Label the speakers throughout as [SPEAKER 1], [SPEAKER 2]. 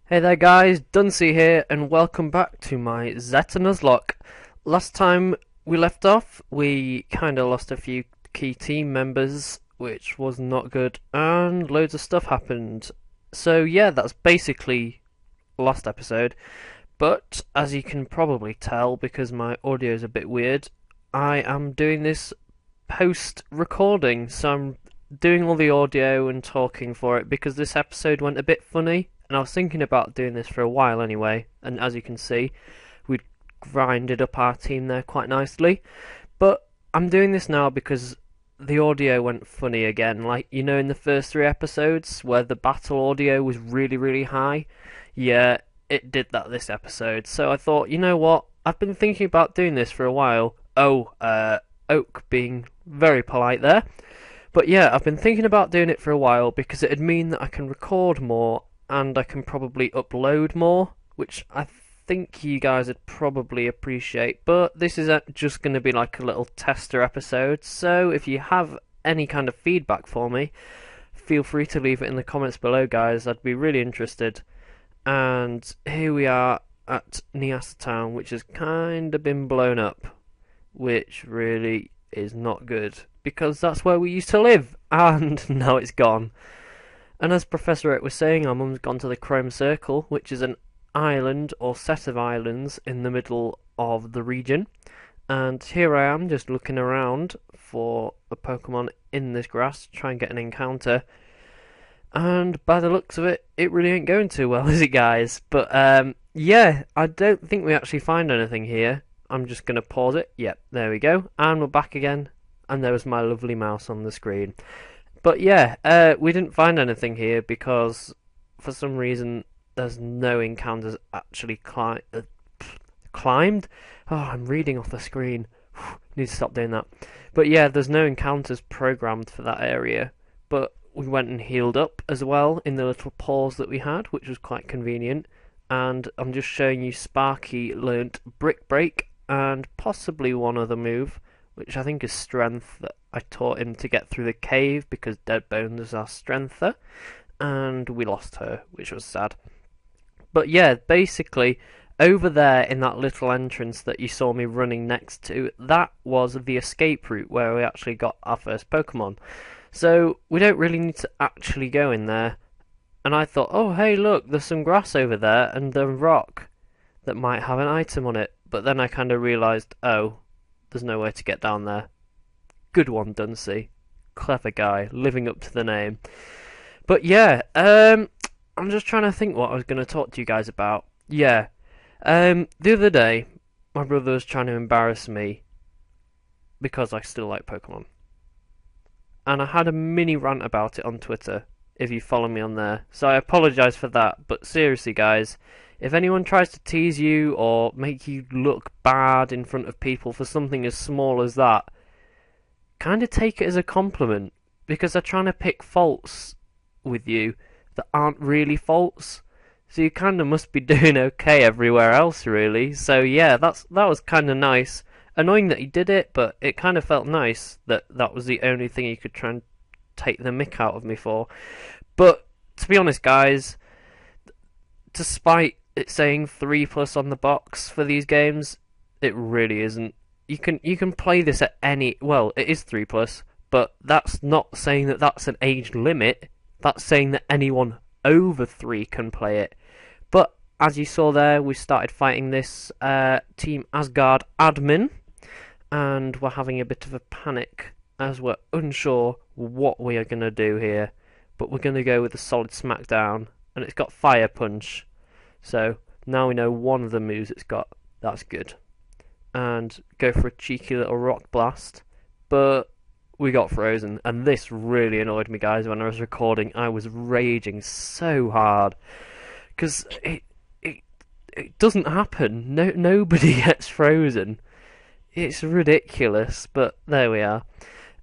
[SPEAKER 1] Hey there guys, Dunsey here, and welcome back to my Zeta Nuzlocke. Last time we left off, we kinda lost a few key team members, which was not good, and loads of stuff happened. So yeah, that's basically last episode, but as you can probably tell, because my audio is a bit weird, I am doing this post-recording, so I'm doing all the audio and talking for it because this episode went a bit funny, and I was thinking about doing this for a while anyway, and as you can see, we'd grinded up our team there quite nicely. But I'm doing this now because the audio went funny again. Like, you know, in the first three episodes where the battle audio was really, really high? Yeah, it did that this episode. So I thought, you know what? I've been thinking about doing this for a while. Oak being very polite there. But yeah, I've been thinking about doing it for a while because it'd mean that I can record more and I can probably upload more, which I think you guys would probably appreciate. But this is just going to be like a little tester episode, so if you have any kind of feedback for me, feel free to leave it in the comments below, guys. I'd be really interested. And here we are at Niasa Town, which has kind of been blown up, which really is not good because that's where we used to live, and now it's gone. And as Professor Oak was saying, our mum's gone to the Chrome Circle, which is an island or set of islands in the middle of the region. And here I am just looking around for a Pokemon in this grass to try and get an encounter. And by the looks of it, it really ain't going too well, is it, guys? But yeah, I don't think we actually find anything here. I'm just going to pause it. Yep, there we go. And we're back again. And there was my lovely mouse on the screen. But yeah, we didn't find anything here because for some reason there's no encounters actually climbed. Oh, I'm reading off the screen. Need to stop doing that. But yeah, there's no encounters programmed for that area. But we went and healed up as well in the little pause that we had, which was quite convenient. And I'm just showing you Sparky learnt Brick Break and possibly one other move, which I think is Strength, that I taught him to get through the cave because Dead Bones is our strengther, and we lost her, which was sad. But yeah, basically, over there in that little entrance that you saw me running next to, that was the escape route where we actually got our first Pokemon. So we don't really need to actually go in there. And I thought, oh hey look, there's some grass over there and a rock that might have an item on it. But then I kind of realised, oh, there's no way to get down there. Good one, Dunsey. Clever guy, living up to the name. But yeah, I'm just trying to think what I was going to talk to you guys about. Yeah, the other day, my brother was trying to embarrass me because I still like Pokemon. And I had a mini rant about it on Twitter, if you follow me on there. So I apologise for that, but seriously guys, if anyone tries to tease you or make you look bad in front of people for something as small as that, kind of take it as a compliment, because they're trying to pick faults with you that aren't really faults. So you kind of must be doing okay everywhere else, really. So yeah, that was kind of nice. Annoying that he did it, but it kind of felt nice that that was the only thing he could try and take the mick out of me for. But to be honest, guys, despite it saying 3+ on the box for these games, it really isn't. You can play this at any, well, it is 3+, but that's not saying that that's an age limit. That's saying that anyone over 3 can play it. But as you saw there, we started fighting this Team Asgard admin, and we're having a bit of a panic as we're unsure what we are going to do here. But we're going to go with a solid smackdown, and it's got Fire Punch. So now we know one of the moves it's got. That's good. And go for a cheeky little Rock Blast. But we got frozen, and this really annoyed me, guys. When I was recording, I was raging so hard because it doesn't happen. Nobody gets frozen. It's ridiculous, but there we are.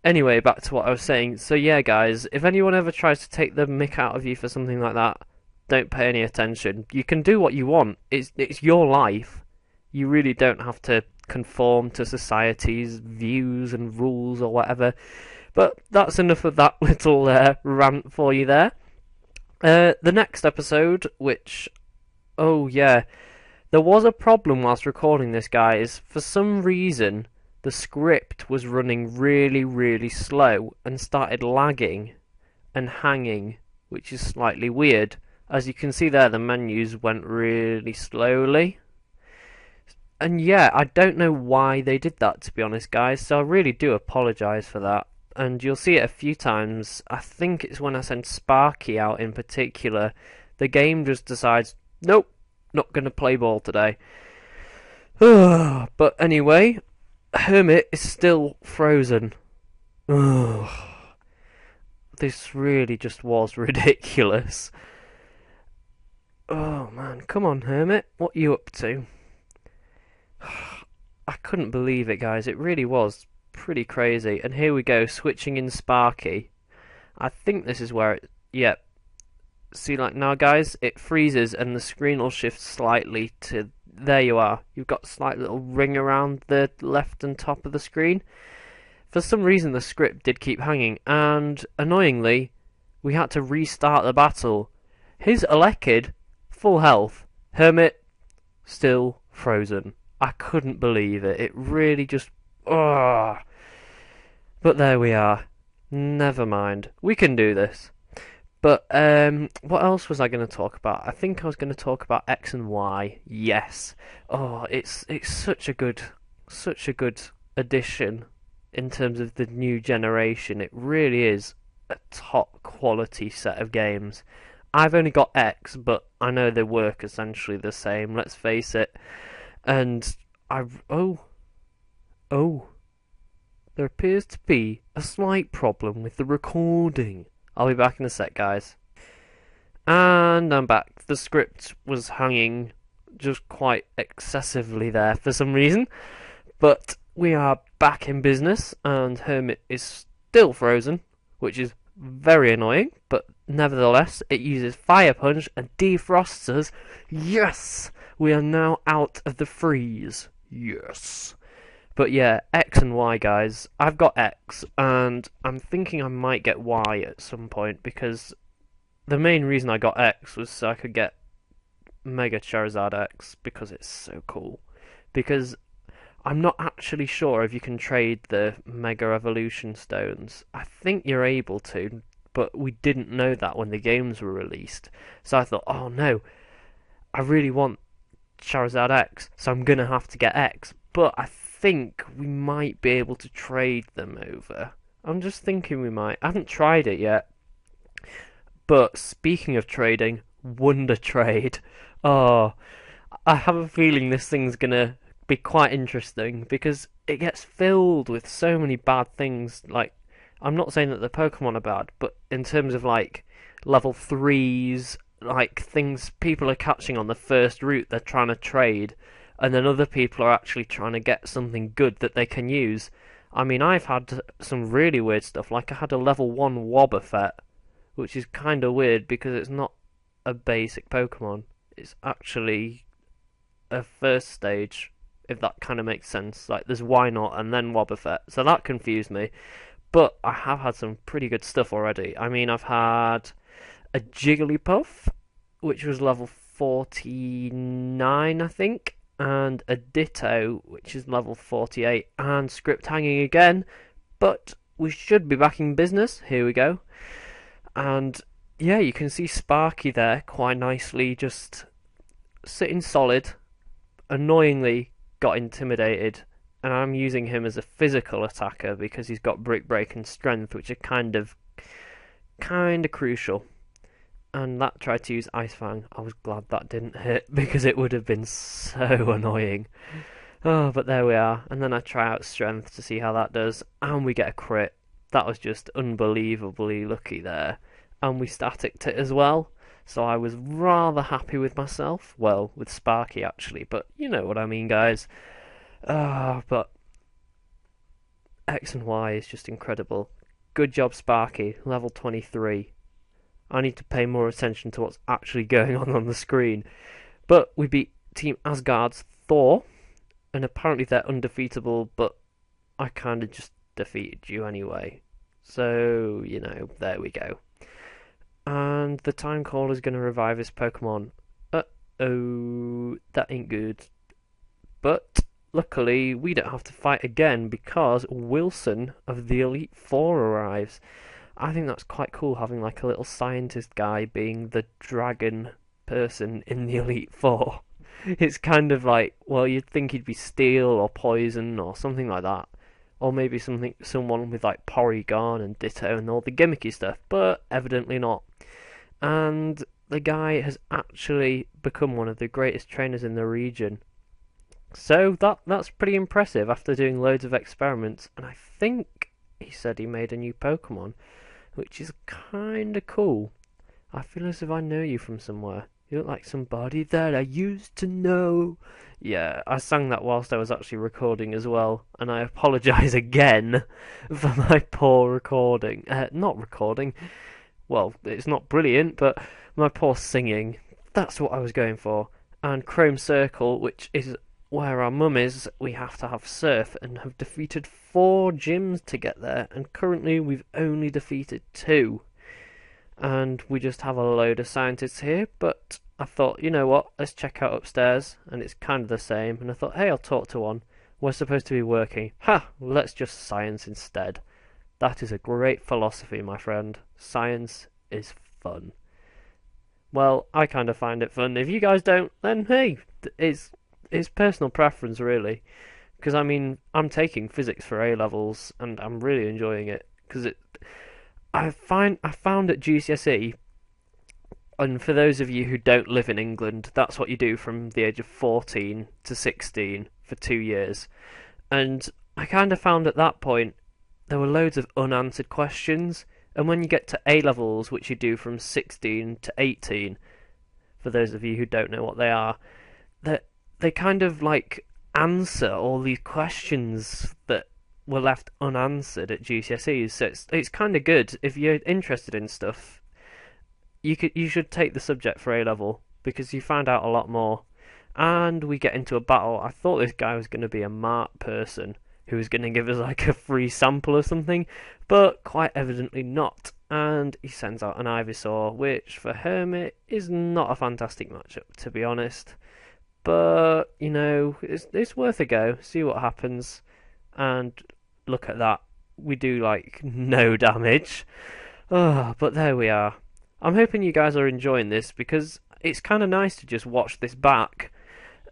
[SPEAKER 1] Anyway, back to what I was saying. So yeah, guys, if anyone ever tries to take the mick out of you for something like that, don't pay any attention. You can do what you want. It's your life. You really don't have to conform to society's views and rules or whatever. But that's enough of that little rant for you there. The next episode, which Oh yeah, there was a problem whilst recording this, guys. For some reason, the script was running really, really slow and started lagging and hanging, which is slightly weird. As you can see there, the menus went really slowly. And yeah, I don't know why they did that, to be honest, guys, so I really do apologise for that. And you'll see it a few times. I think it's when I send Sparky out in particular. The game just decides, nope, not going to play ball today. But anyway, Hermit is still frozen. This really just was ridiculous. Oh man, come on, Hermit, what are you up to? I couldn't believe it, guys. It really was pretty crazy. And here we go, switching in Sparky. I think this is where it... Yep. See, like now, guys, it freezes and the screen will shift slightly to... There you are. You've got a slight little ring around the left and top of the screen. For some reason, the script did keep hanging. And, annoyingly, we had to restart the battle. His Elekid, full health. Hermit, still frozen. I couldn't believe it. It really just... Ugh. But there we are. Never mind. We can do this. But what else was I going to talk about? I think I was going to talk about X and Y. Yes. Oh, it's such a good addition in terms of the new generation. It really is a top quality set of games. I've only got X, but I know they work essentially the same. Let's face it. And there appears to be a slight problem with the recording. I'll be back in a sec, guys. And I'm back. The script was hanging just quite excessively there for some reason. But we are back in business, and Hermit is still frozen, which is very annoying, but nevertheless, it uses Fire Punch and defrosts us. Yes! We are now out of the freeze. Yes! But yeah, X and Y, guys. I've got X, and I'm thinking I might get Y at some point, because the main reason I got X was so I could get Mega Charizard X, because it's so cool. Because I'm not actually sure if you can trade the Mega Evolution Stones. I think you're able to, but we didn't know that when the games were released. So I thought, oh no, I really want Charizard X, so I'm going to have to get X. But I think we might be able to trade them over. I'm just thinking we might. I haven't tried it yet. But speaking of trading, Wonder Trade. Oh, I have a feeling this thing's going to be quite interesting because it gets filled with so many bad things. Like, I'm not saying that the Pokemon are bad, but in terms of like level 3s, like things people are catching on the first route they're trying to trade, and then other people are actually trying to get something good that they can use. I mean, I've had some really weird stuff, like I had a level 1 Wobbuffet, which is kind of weird because it's not a basic Pokemon. It's actually a first stage, if that kind of makes sense. Like, there's Wynot and then Wobbuffet, so that confused me. But I have had some pretty good stuff already. I mean, I've had a Jigglypuff, which was level 49, I think, and a Ditto, which is level 48, and script hanging again. But we should be back in business. Here we go. And yeah, you can see Sparky there quite nicely, just sitting solid. Annoyingly got intimidated, and I'm using him as a physical attacker because he's got Brick Break and Strength, which are kind of crucial. And that tried to use Ice Fang. I was glad that didn't hit because it would have been so annoying. Oh, but there we are. And then I try out Strength to see how that does, and we get a crit. That was just unbelievably lucky there. And we staticked it as well. So I was rather happy with myself. Well, with Sparky actually, but you know what I mean, guys. But X and Y is just incredible. Good job, Sparky. Level 23. I need to pay more attention to what's actually going on the screen. But we beat Team Asgard's Thor, and apparently they're undefeatable, but I kind of just defeated you anyway. So, you know, there we go. And the Time Caller is going to revive his Pokemon. oh, that ain't good. But luckily, we don't have to fight again because Wilson of the Elite Four arrives. I think that's quite cool having like a little scientist guy being the dragon person in the Elite Four. It's kind of like, well, you'd think he'd be steel or poison or something like that. Or maybe someone with like Porygon and Ditto and all the gimmicky stuff, but evidently not. And the guy has actually become one of the greatest trainers in the region. So that's pretty impressive after doing loads of experiments. And I think he said he made a new Pokemon, which is kinda cool. I feel as if I know you from somewhere. You look like somebody that I used to know. Yeah, I sang that whilst I was actually recording as well, and I apologise again for my poor recording. Not recording. Well, it's not brilliant, but my poor singing. That's what I was going for. And Chrome Circle, which is where our mum is, we have to have Surf, and have defeated 4 gyms to get there, and currently we've only defeated 2. And we just have a load of scientists here, but I thought, you know what, let's check out upstairs, and it's kind of the same, and I thought, hey, I'll talk to one. We're supposed to be working. Ha! Let's just science instead. That is a great philosophy, my friend. Science is fun. Well, I kind of find it fun. If you guys don't, then hey, it's personal preference, really. Because, I mean, I'm taking physics for A-levels, and I'm really enjoying it, because I found at GCSE, and for those of you who don't live in England, that's what you do from the age of 14 to 16 for 2 years. And I kind of found at that point there were loads of unanswered questions, and when you get to A-levels, which you do from 16 to 18, for those of you who don't know what they are, they kind of like answer all these questions that were left unanswered at GCSEs. So it's kind of good if you're interested in stuff. You should take the subject for A level because you find out a lot more. And we get into a battle. I thought this guy was going to be a Mart person who was going to give us like a free sample or something, but quite evidently not. And he sends out an Ivysaur, which for Hermit is not a fantastic matchup, to be honest. But you know, it's worth a go. See what happens. And look at that. We do like no damage. Oh, but there we are. I'm hoping you guys are enjoying this because it's kind of nice to just watch this back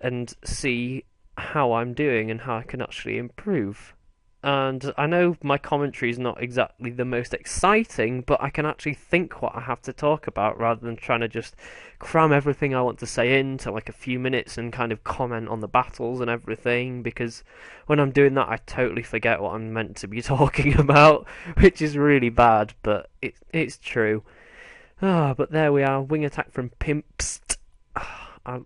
[SPEAKER 1] and see how I'm doing and how I can actually improve. And I know my commentary is not exactly the most exciting, but I can actually think what I have to talk about rather than trying to just cram everything I want to say into like a few minutes and kind of comment on the battles and everything, because when I'm doing that I totally forget what I'm meant to be talking about, which is really bad, but it's true. But there we are, wing attack from Pimpst. I'm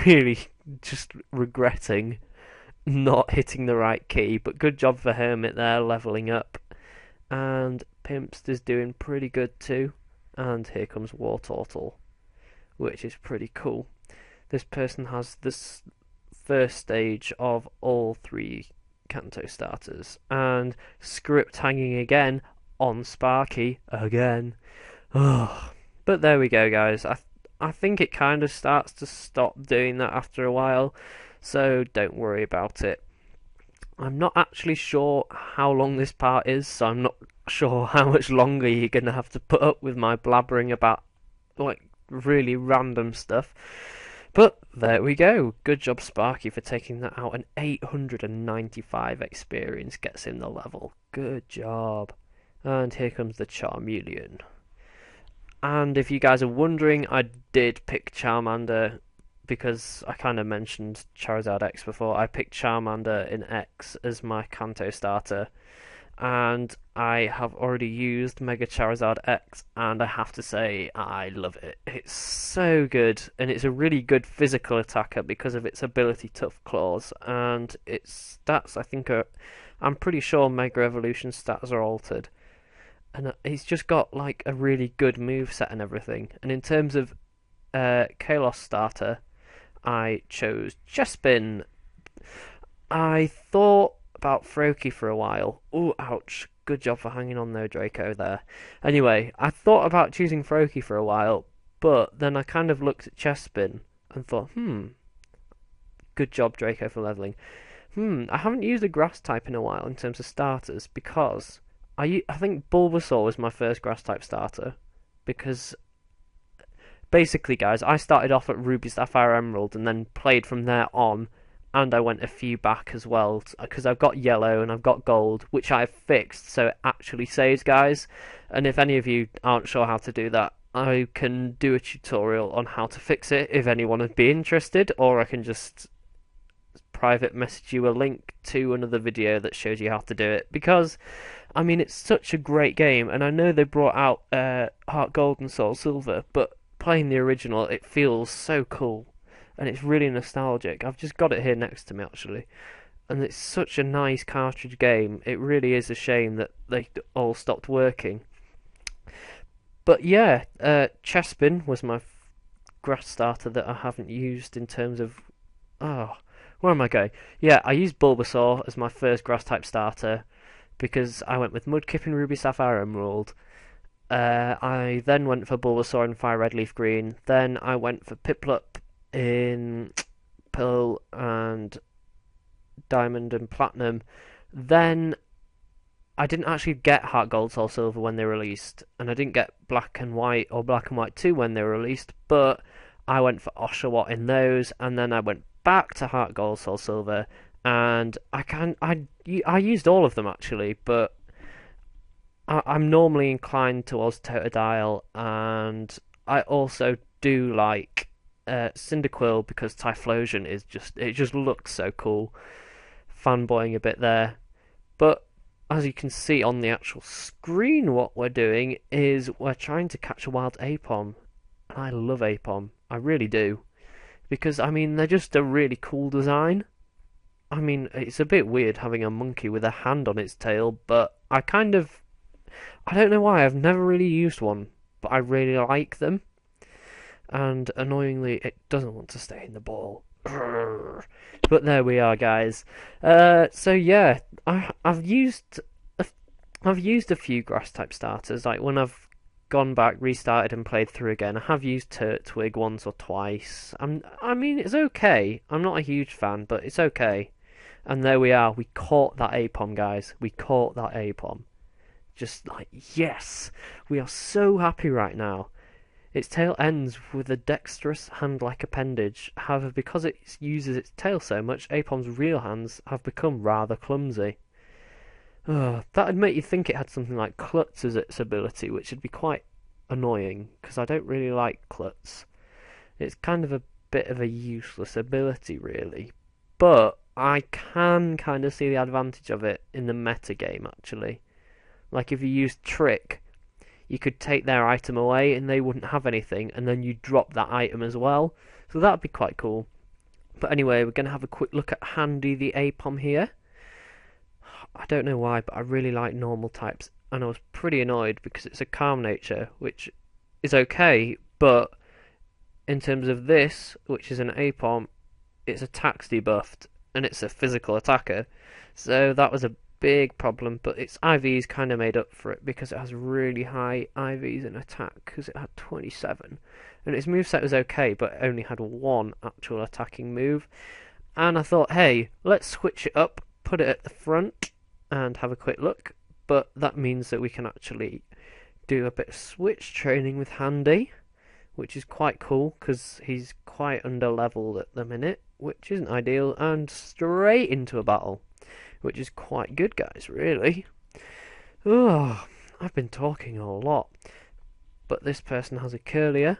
[SPEAKER 1] really just regretting not hitting the right key, but good job for Hermit there, levelling up. And Pimpst is doing pretty good too. And here comes Wartortle, which is pretty cool. This person has this first stage of all 3 Kanto starters. And script hanging again on Sparky again. But there we go, guys. I think it kind of starts to stop doing that after a while, so don't worry about it. I'm not actually sure how long this part is, so I'm not sure how much longer you're going to have to put up with my blabbering about like really random stuff. But there we go. Good job, Sparky, for taking that out. An 895 experience gets him the level. Good job. And here comes the Charmeleon. And if you guys are wondering, I did pick Charmander because I kind of mentioned Charizard X before. I picked Charmander in X as my Kanto starter, and I have already used Mega Charizard X, and I have to say I love it. It's so good, and it's a really good physical attacker because of its ability Tough Claws, and its stats I think I'm pretty sure Mega Evolution stats are altered. And he's just got like a really good moveset and everything. And in terms of Kalos starter, I chose Chespin. I thought about Froakie for a while. Ooh, ouch. Good job for hanging on though, Draco, there. Anyway, I thought about choosing Froakie for a while, but then I kind of looked at Chespin, and thought, good job, Draco, for leveling. I haven't used a grass type in a while in terms of starters because I think Bulbasaur was my first grass type starter because basically, guys, I started off at Ruby, Sapphire, Emerald and then played from there on, and I went a few back as well because I've got yellow and I've got gold, which I've fixed so it actually saves, guys. And if any of you aren't sure how to do that, I can do a tutorial on how to fix it if anyone would be interested, or I can just private message you a link to another video that shows you how to do it, because I mean it's such a great game, and I know they brought out Heart Gold and Soul Silver, but playing the original it feels so cool and it's really nostalgic. I've just got it here next to me actually, and it's such a nice cartridge game. It really is a shame that they all stopped working. But yeah, Chespin was my grass starter that I haven't used in terms of where am I going? Yeah, I used Bulbasaur as my first grass type starter because I went with Mudkip in Ruby, Sapphire, Emerald. I then went for Bulbasaur in Fire Red, Leaf Green. Then I went for Piplup in Pearl and Diamond and Platinum. Then I didn't actually get Heart Gold, Soul Silver when they released, and I didn't get Black and White or Black and White 2 when they were released, but I went for Oshawott in those, and then I went back to Heart Gold, Soul Silver, and I used all of them actually, but I'm normally inclined towards Totodile, and I also do like Cyndaquil because Typhlosion is it just looks so cool. Fanboying a bit there, but as you can see on the actual screen, what we're doing is we're trying to catch a wild Aipom, and I love Aipom, I really do. Because, I mean, they're just a really cool design. I mean, it's a bit weird having a monkey with a hand on its tail, but I don't know why, I've never really used one, but I really like them. And annoyingly, it doesn't want to stay in the ball. But there we are, guys. So yeah, I've used a few grass type starters. Like when I've gone back, restarted, and played through again, I have used Turtwig once or twice. I mean, it's okay. I'm not a huge fan, but it's okay. And there we are. We caught that Aipom, guys. We caught that Aipom. Just like, yes! We are so happy right now. Its tail ends with a dexterous hand-like appendage. However, because it uses its tail so much, Aipom's real hands have become rather clumsy. That'd make you think it had something like Klutz as its ability, which would be quite annoying, because I don't really like Klutz. It's kind of a bit of a useless ability, really. But I can kind of see the advantage of it in the meta game, actually. Like if you used Trick, you could take their item away and they wouldn't have anything, and then you drop that item as well. So that'd be quite cool. But anyway, we're going to have a quick look at Handy the Aipom here. I don't know why, but I really like normal types, and I was pretty annoyed because it's a calm nature, which is okay, but in terms of this, which is an Aipom, its attack's debuffed, and it's a physical attacker, so that was a big problem, but its IVs kind of made up for it because it has really high IVs in attack, because it had 27, and its moveset was okay, but it only had one actual attacking move, and I thought, hey, let's switch it up, put it at the front, and have a quick look, but that means that we can actually do a bit of switch training with Handy, which is quite cool, because he's quite under-leveled at the minute, which isn't ideal, and straight into a battle, which is quite good, guys, really. Oh, I've been talking a lot, but this person has a Curlier,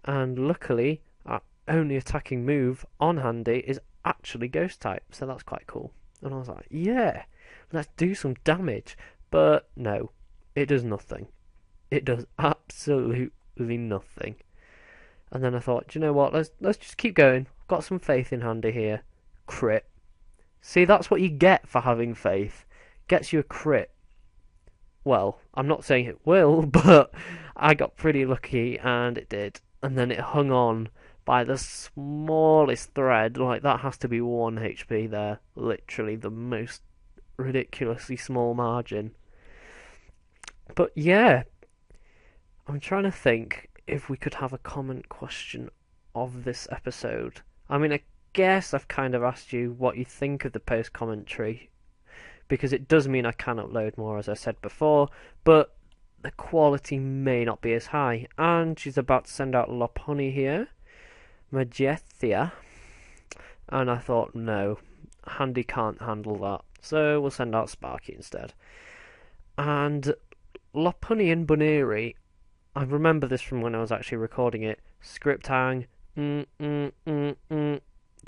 [SPEAKER 1] and luckily, our only attacking move on Handy is actually Ghost type, so that's quite cool. And I was like, yeah, let's do some damage. But no, it does nothing. It does absolutely nothing. And then I thought, do you know what? Let's just keep going. I've got some faith in Handy here. Crit. See, that's what you get for having faith. Gets you a crit. Well, I'm not saying it will, but I got pretty lucky and it did. And then it hung on by the smallest thread. Like, that has to be 1 HP there. Literally the most ridiculously small margin. But yeah, I'm trying to think if we could have a comment question of this episode. I mean, I guess I've kind of asked you what you think of the post commentary, because it does mean I can upload more, as I said before, but the quality may not be as high. And she's about to send out Lopunny here, Magethia, and I thought, no, Handy can't handle that, so we'll send out Sparky instead. And Lopunny and Buneri, I remember this from when I was actually recording it. Script hang.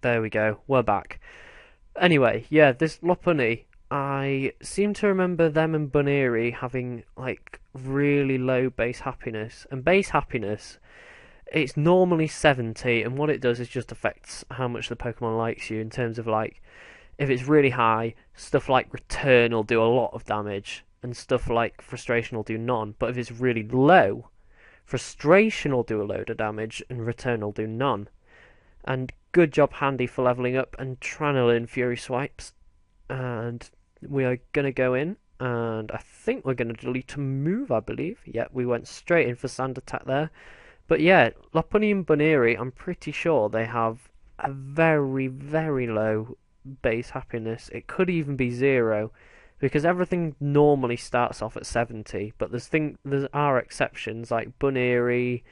[SPEAKER 1] There we go. We're back. Anyway, yeah, this Lopunny, I seem to remember them and Buneri having like really low base happiness. And base happiness, it's normally 70, and what it does is just affects how much the Pokemon likes you in terms of like, if it's really high, stuff like Return will do a lot of damage, and stuff like Frustration will do none. But if it's really low, Frustration will do a load of damage, and Return will do none. And good job, Handy, for leveling up and trying to learn Fury Swipes. And we are going to go in, and I think we're going to delete a move, I believe. Yeah, we went straight in for Sand Attack there. But yeah, Lopunny and Buneri, I'm pretty sure they have a very, very low base happiness. It could even be 0, because everything normally starts off at 70, but there are exceptions like Buneri,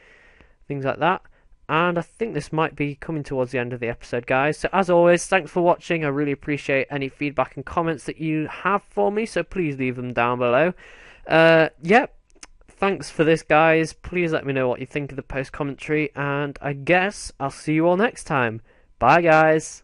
[SPEAKER 1] things like that. And I think this might be coming towards the end of the episode, guys. So as always, thanks for watching. I really appreciate any feedback and comments that you have for me, so please leave them down below. Yep. Thanks for this, guys. Please let me know what you think of the post commentary, and I guess I'll see you all next time. Bye, guys.